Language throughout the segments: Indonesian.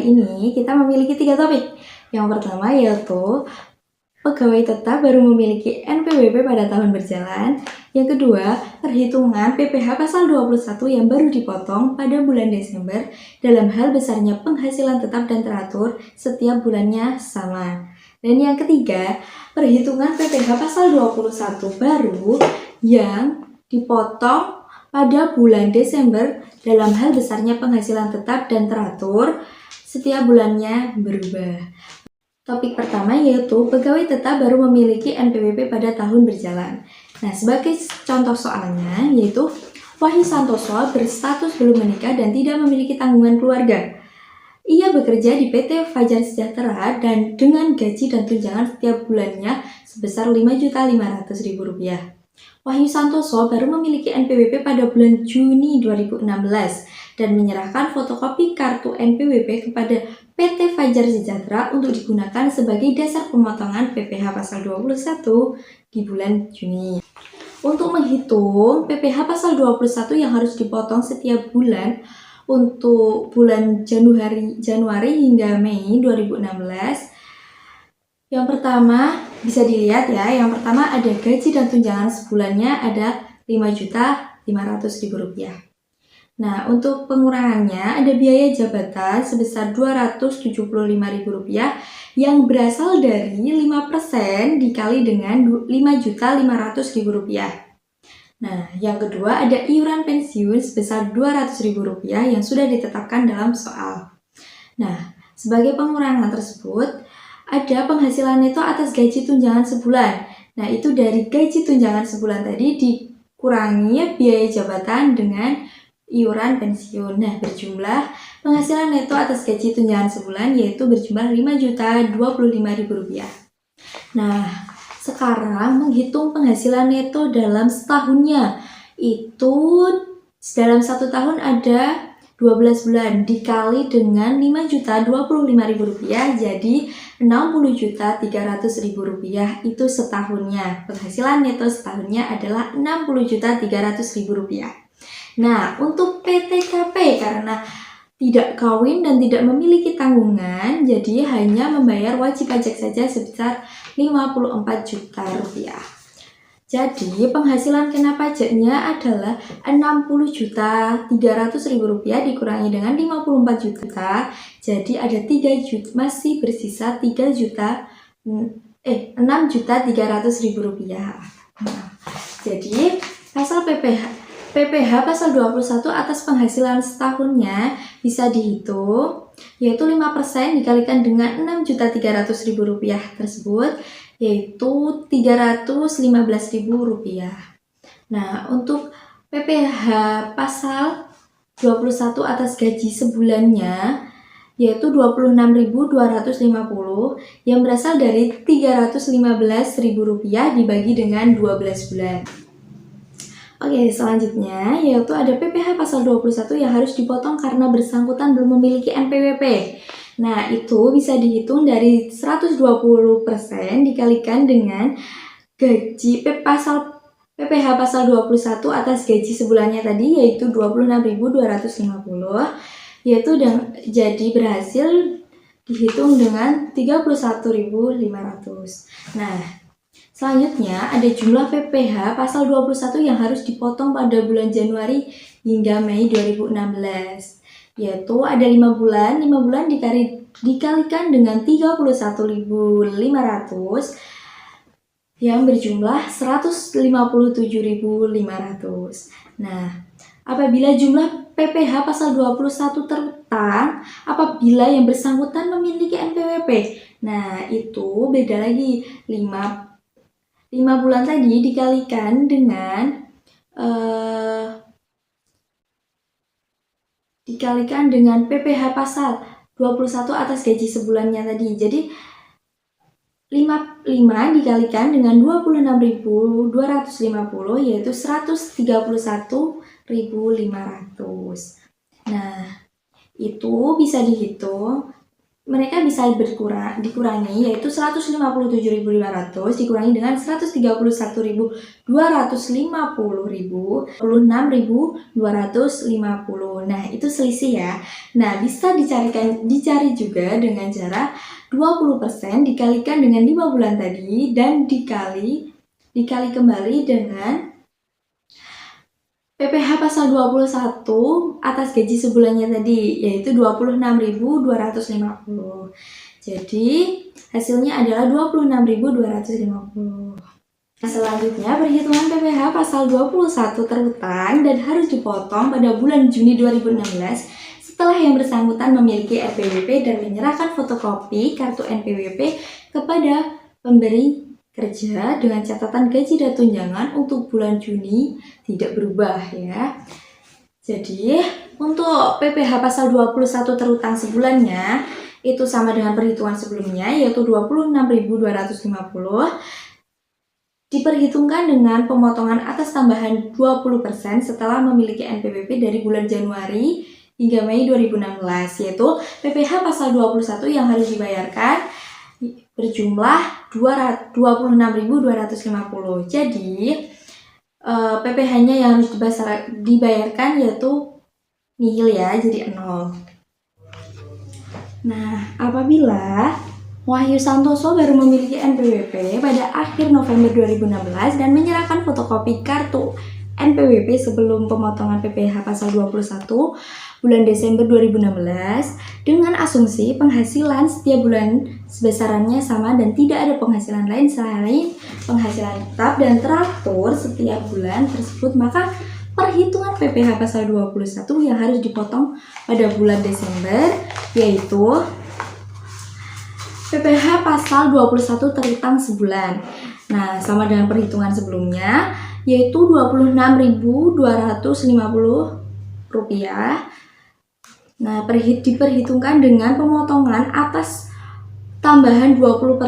kali ini kita memiliki 3 topik. Yang pertama yaitu pegawai tetap baru memiliki NPWP pada tahun berjalan. Yang kedua, perhitungan PPh pasal 21 yang baru dipotong pada bulan Desember dalam hal besarnya penghasilan tetap dan teratur setiap bulannya sama. Dan yang ketiga, perhitungan PPh pasal 21 baru yang dipotong pada bulan Desember dalam hal besarnya penghasilan tetap dan teratur setiap bulannya berubah. Topik pertama yaitu pegawai tetap baru memiliki NPWP pada tahun berjalan. Nah, sebagai contoh soalnya yaitu Wahyu Santoso berstatus belum menikah dan tidak memiliki tanggungan keluarga. Ia bekerja di PT Fajar Sejahtera dan dengan gaji dan tunjangan setiap bulannya sebesar Rp5.500.000. Wahyu Santoso baru memiliki NPWP pada bulan Juni 2016 dan menyerahkan fotokopi kartu NPWP kepada PT Fajar Sejahtera untuk digunakan sebagai dasar pemotongan PPh pasal 21 di bulan Juni. Untuk menghitung PPh pasal 21 yang harus dipotong setiap bulan untuk bulan Januari hingga Mei 2016, yang pertama bisa dilihat ya, yang pertama ada gaji dan tunjangan sebulannya ada Rp5.500.000. Nah, untuk pengurangannya ada biaya jabatan sebesar Rp275.000 yang berasal dari 5% dikali dengan Rp5.500.000. Nah, yang kedua ada iuran pensiun sebesar Rp200.000 yang sudah ditetapkan dalam soal. Nah, sebagai pengurangan tersebut ada penghasilan neto atas gaji tunjangan sebulan. Nah, itu dari gaji tunjangan sebulan tadi dikurangi biaya jabatan dengan iuran pensiun. Nah, berjumlah penghasilan neto atas gaji tunjangan sebulan yaitu berjumlah Rp5.025.000. Nah, sekarang menghitung penghasilan neto dalam setahunnya. Itu dalam 1 tahun ada 12 bulan dikali dengan Rp5.025.000 jadi Rp60.300.000 itu setahunnya. Penghasilan neto setahunnya adalah Rp60.300.000. Nah, untuk PTKP karena tidak kawin dan tidak memiliki tanggungan, jadi hanya membayar wajib pajak saja sebesar Rp54 juta. Jadi, penghasilan kena pajaknya adalah Rp60.300.000 dikurangi dengan Rp54 juta. Jadi, ada 3 juta, masih bersisa Rp6.300.000. Nah, jadi, pasal PPh pasal 21 atas penghasilan setahunnya bisa dihitung, yaitu 5% dikalikan dengan Rp6.300.000 tersebut, yaitu Rp315.000. Nah, untuk PPh pasal 21 atas gaji sebulannya yaitu Rp26.250 yang berasal dari Rp315.000 dibagi dengan 12 bulan. Oke, selanjutnya yaitu ada PPh pasal 21 yang harus dipotong karena bersangkutan belum memiliki NPWP. Nah, itu bisa dihitung dari 120% dikalikan dengan gaji PPh pasal 21 atas gaji sebulannya tadi yaitu Rp26.250, yaitu jadi berhasil dihitung dengan Rp31.500. Nah, selanjutnya ada jumlah PPh pasal 21 yang harus dipotong pada bulan Januari hingga Mei 2016. Yaitu ada 5 bulan dikalikan dengan Rp31.500 yang berjumlah Rp157.500. Nah, apabila jumlah PPh pasal 21 terutang apabila yang bersangkutan memiliki NPWP. Nah, itu beda lagi. 5 bulan tadi dikalikan dengan PPh pasal 21 atas gaji sebulannya tadi. Jadi 5 dikalikan dengan Rp26.250 yaitu Rp131.500. Nah, itu bisa dihitung mereka bisa dikurangi, yaitu 157.500 dikurangi dengan 131.250, 26.250. Nah, itu selisih ya. Nah, bisa dicari juga dengan cara 20% dikalikan dengan 5 bulan tadi dan dikali kembali dengan PPh pasal 21 atas gaji sebulannya tadi, yaitu 26.250. Jadi, hasilnya adalah 26.250. Selanjutnya, perhitungan PPh pasal 21 terutang dan harus dipotong pada bulan Juni 2016 setelah yang bersangkutan memiliki NPWP dan menyerahkan fotokopi kartu NPWP kepada pemberi kerja dengan catatan gaji dan tunjangan untuk bulan Juni tidak berubah ya. Jadi untuk PPh pasal 21 terutang sebulannya itu sama dengan perhitungan sebelumnya, yaitu 26.250 diperhitungkan dengan pemotongan atas tambahan 20% setelah memiliki NPWP dari bulan Januari hingga Mei 2016, yaitu PPh pasal 21 yang harus dibayarkan berjumlah 26.250. Jadi PPh-nya yang harus dibayarkan yaitu nihil ya, jadi 0. Nah, apabila Wahyu Santoso baru memiliki NPWP pada akhir November 2016 dan menyerahkan fotokopi kartu NPWP sebelum pemotongan PPh pasal 21 bulan Desember 2016 dengan asumsi penghasilan setiap bulan sebesarannya sama dan tidak ada penghasilan lain selain penghasilan tetap dan teratur setiap bulan tersebut, maka perhitungan PPh pasal 21 yang harus dipotong pada bulan Desember yaitu PPh pasal 21 terutang sebulan. Nah, sama dengan perhitungan sebelumnya yaitu Rp26.250. Nah, diperhitungkan dengan pemotongan atas tambahan 20%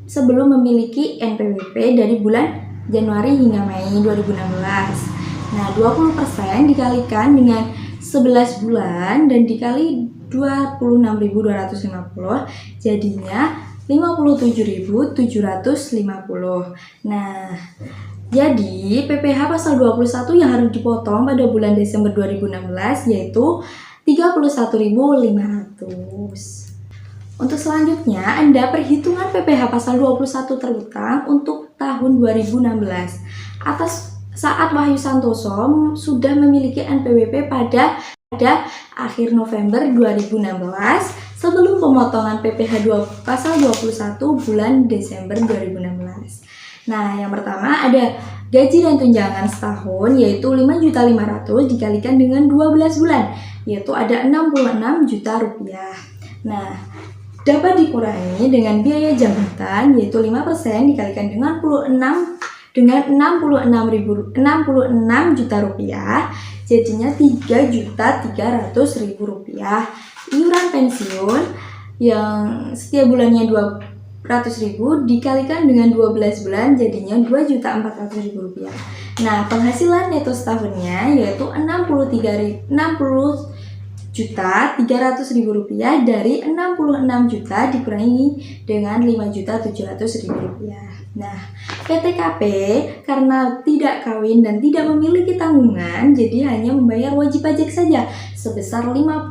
sebelum memiliki NPWP dari bulan Januari hingga Mei 2016. Nah, 20% dikalikan dengan 11 bulan dan dikali 26.250 jadinya 57.750. Nah, jadi PPh pasal 21 yang harus dipotong pada bulan Desember 2016 yaitu 31.500. Untuk selanjutnya, Anda perhitungan PPh pasal 21 terutang untuk tahun 2016 atas saat Wahyu Santoso sudah memiliki NPWP pada akhir November 2016 sebelum pemotongan PPh pasal 21 bulan Desember 2016. Nah, yang pertama ada gaji dan tunjangan setahun yaitu 5.500.000 dikalikan dengan 12 bulan yaitu ada 66 juta rupiah. Nah, dapat dikurangi dengan biaya jabatan yaitu 5% dikalikan dengan 66 juta rupiah jadinya 3.300.000 rupiah. Iuran pensiun yang setiap bulannya 200.000 dikalikan dengan 12 bulan jadinya 2.400.000 rupiah. Nah, penghasilan neto setahunnya yaitu 60.300.000 rupiah dari 66 juta dikurangi dengan 5.700.000 rupiah. Nah, PTKP karena tidak kawin dan tidak memiliki tanggungan jadi hanya membayar wajib pajak saja sebesar 54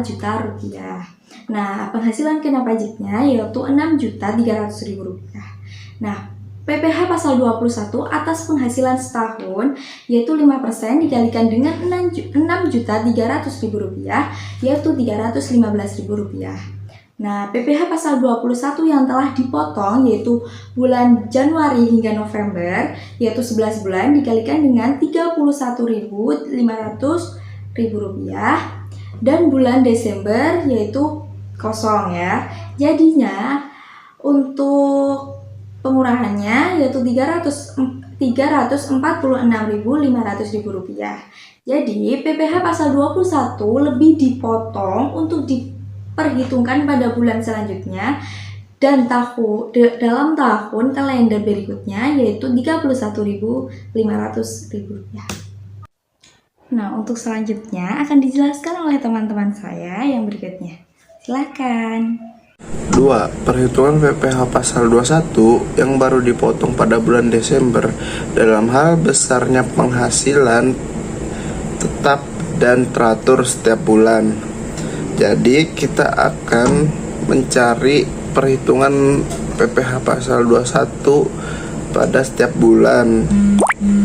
juta rupiah. Nah, penghasilan kena pajaknya yaitu 6.300.000 rupiah. Nah, PPh pasal 21 atas penghasilan setahun yaitu 5% dikalikan dengan 6.300.000 rupiah yaitu 315.000 rupiah. Nah, PPh pasal 21 yang telah dipotong yaitu bulan Januari hingga November yaitu 11 bulan dikalikan dengan 31.500.000 rupiah dan bulan Desember yaitu kosong ya. Jadinya untuk pengurangannya yaitu 346.500.000 rupiah. Jadi PPh pasal 21 lebih dipotong untuk diperhitungkan pada bulan selanjutnya dan dalam tahun kalender berikutnya yaitu 31.500.000 rupiah. Nah, untuk selanjutnya akan dijelaskan oleh teman-teman saya yang berikutnya. Silakan. 2. Perhitungan PPh pasal 21 yang baru dipotong pada bulan Desember dalam hal besarnya penghasilan tetap dan teratur setiap bulan. Jadi kita akan mencari perhitungan PPh pasal 21 pada setiap bulan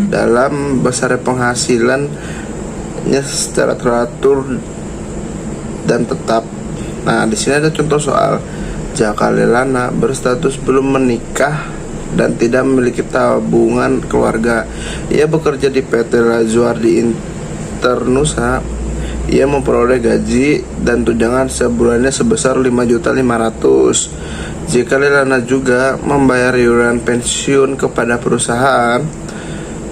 dalam besarnya penghasilannya secara teratur dan tetap. Nah, di sini ada contoh soal. Jaka Lelana berstatus belum menikah dan tidak memiliki tabungan keluarga. Ia bekerja di PT Lazuardi Internusa. Ia memperoleh gaji dan tunjangan sebulannya sebesar 5.500.000. Jika Lelana juga membayar iuran pensiun kepada perusahaan,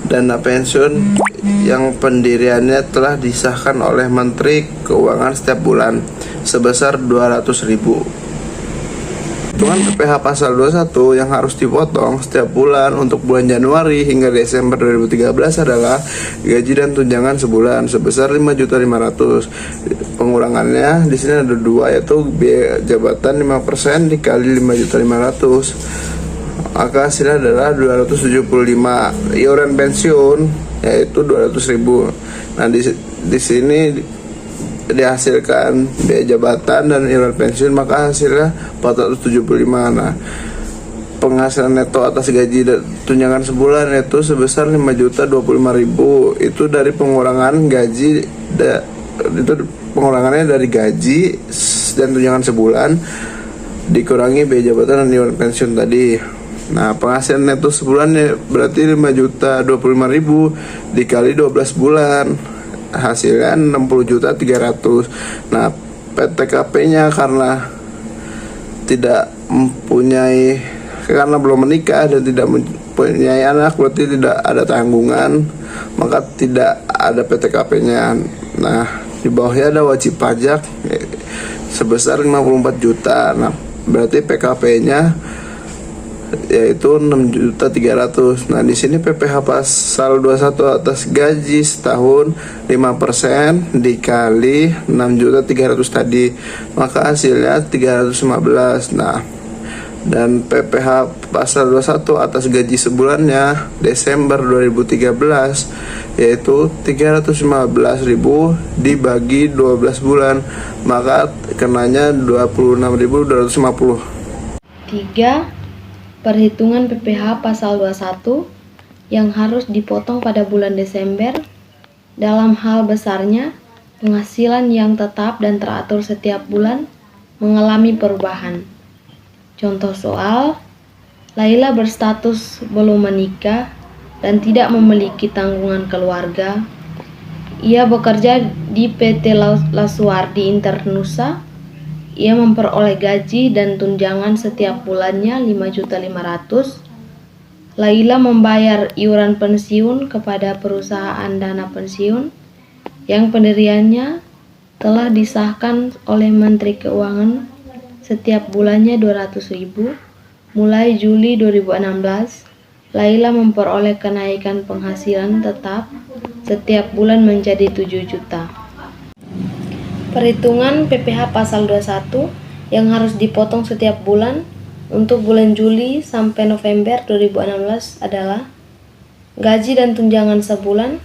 dana pensiun yang pendiriannya telah disahkan oleh Menteri Keuangan setiap bulan sebesar 200.000. Hitungan PPh pasal 21 yang harus dipotong setiap bulan untuk bulan Januari hingga Desember 2013 adalah gaji dan tunjangan sebulan sebesar 5.500.000. Pengurangannya di sini ada dua, yaitu biaya jabatan 5% dikali 5.500.000. Maka hasilnya adalah 275. Iuran pensiun yaitu 200.000. Nah, di sini dihasilkan biaya jabatan dan iuran pensiun, maka hasilnya 475. Nah, penghasilan neto atas gaji dan tunjangan sebulan itu sebesar 5.025.000. Itu dari pengurangan gaji itu pengurangannya dari gaji dan tunjangan sebulan dikurangi biaya jabatan dan iuran pensiun tadi. Nah, penghasilan neto sebulannya berarti 5.025.000 dikali 12 bulan, hasilnya 60.300.000. Nah, PTKP-nya karena belum menikah dan tidak mempunyai anak, berarti tidak ada tanggungan, maka tidak ada PTKP-nya. Nah, di bawahnya ada wajib pajak sebesar 54 juta. Nah, berarti PKP-nya yaitu 6.300.000. Nah, di sini PPh pasal 21 atas gaji setahun 5% dikali 6.300.000 tadi, maka hasilnya 315. Nah, dan PPh pasal 21 atas gaji sebulannya Desember 2013 yaitu 315.000 dibagi 12 bulan, maka kenanya 26.250. 3. Perhitungan PPh pasal 21 yang harus dipotong pada bulan Desember dalam hal besarnya penghasilan yang tetap dan teratur setiap bulan mengalami perubahan. Contoh soal, Laila berstatus belum menikah dan tidak memiliki tanggungan keluarga. Ia bekerja di PT Lazuardi Internusa. Ia memperoleh gaji dan tunjangan setiap bulannya 5.500.000. Laila membayar iuran pensiun kepada perusahaan dana pensiun yang pendiriannya telah disahkan oleh Menteri Keuangan setiap bulannya 200.000. Mulai Juli 2016, Laila memperoleh kenaikan penghasilan tetap setiap bulan menjadi 7 juta. Perhitungan PPh pasal 21 yang harus dipotong setiap bulan untuk bulan Juli sampai November 2016 adalah gaji dan tunjangan sebulan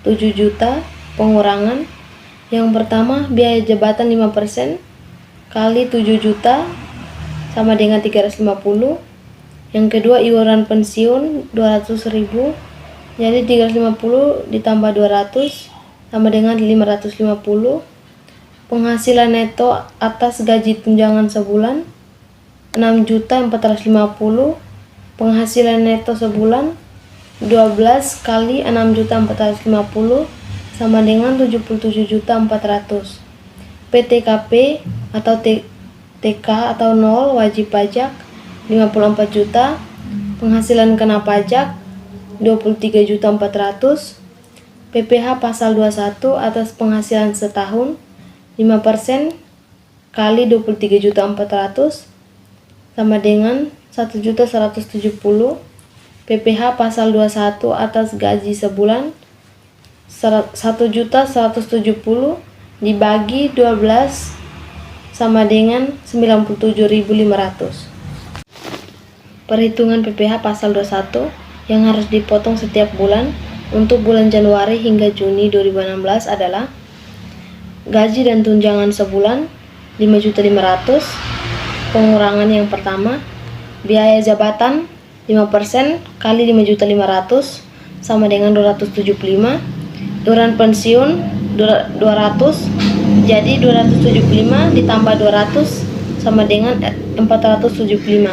7 juta. Pengurangan yang pertama, biaya jabatan 5% kali 7 juta sama dengan 350. Yang kedua, iuran pensiun 200.000, jadi 350 ditambah 200 sama dengan 550. Penghasilan neto atas gaji tunjangan sebulan 6.450. Penghasilan neto sebulan 12 kali 6.450 sama dengan 77.400. PTKP atau TK atau 0 wajib pajak 54 juta. Penghasilan kena pajak 23.400.000. PPh pasal 21 atas penghasilan setahun 5% kali 23.400.000 sama dengan 1.170.000. PPh pasal 21 atas gaji sebulan 1.170.000 dibagi 12 sama dengan 97.500. Perhitungan PPh pasal 21 yang harus dipotong setiap bulan untuk bulan Januari hingga Juni 2016 adalah gaji dan tunjangan sebulan 5.500.000. Pengurangan yang pertama, biaya jabatan 5% kali 5.500.000 sama dengan 275. Iuran pensiun 200, jadi 275 ditambah 200 sama dengan 475.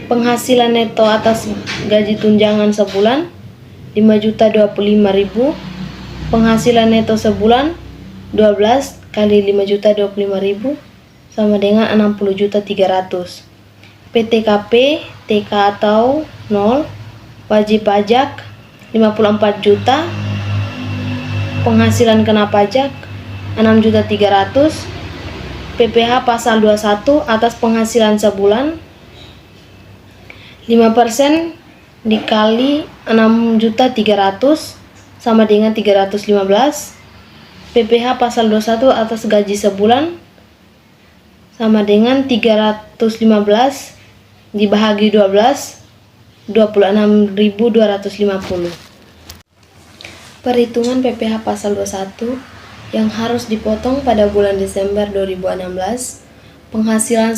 Penghasilan neto atas gaji tunjangan sebulan 5.025.000. Penghasilan neto sebulan 12 kali 5.025.000 sama dengan 60.300. PTKP, TK atau 0, wajib pajak 54 juta. Penghasilan kena pajak 6.300.000. PPh pasal 21 atas penghasilan sebulan 5% dikali 6.300.000 sama dengan 315. PPh pasal 21 atas gaji sebulan sama dengan 315 dibagi 12, 26.250. Perhitungan PPh pasal 21 yang harus dipotong pada bulan Desember 2016. Penghasilan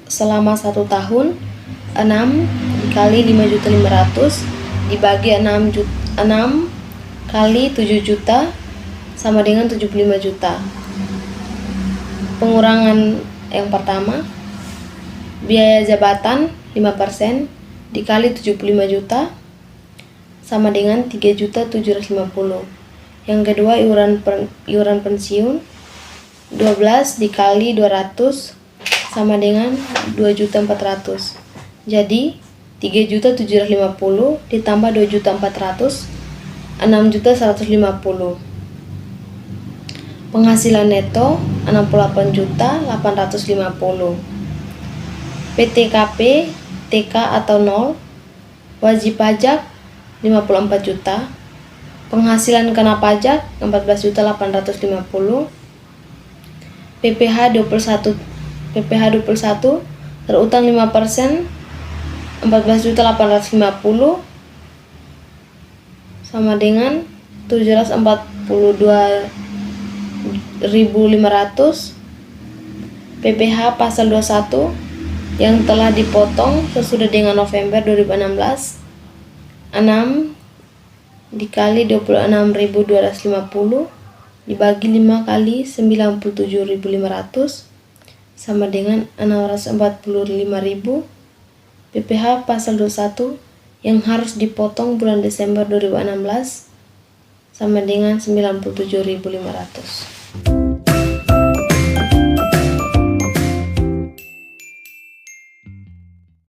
selama 1 tahun 6 dikali 5.500.000 dibagi 6 kali 7 juta sama dengan 75 juta. Pengurangan yang pertama, biaya jabatan 5% dikali 75 juta sama dengan 3.750. Yang kedua, iuran pensiun 12 dikali 200 sama dengan 2.400. Jadi 3.750 ditambah 2.400, 6.150. Penghasilan neto 68.850. PTKP, TK atau 0, wajib pajak 54 juta. Penghasilan kena pajak 14.850. PPh 21 terutang 5% 14.850 sama dengan 742.500. PPh pasal 21 yang telah dipotong sesudah dengan November 2016 6 dikali 26.250 dibagi 5 kali 97.500 sama dengan 645.000. PPh pasal 21 yang harus dipotong bulan Desember 2016 sama dengan 97.500.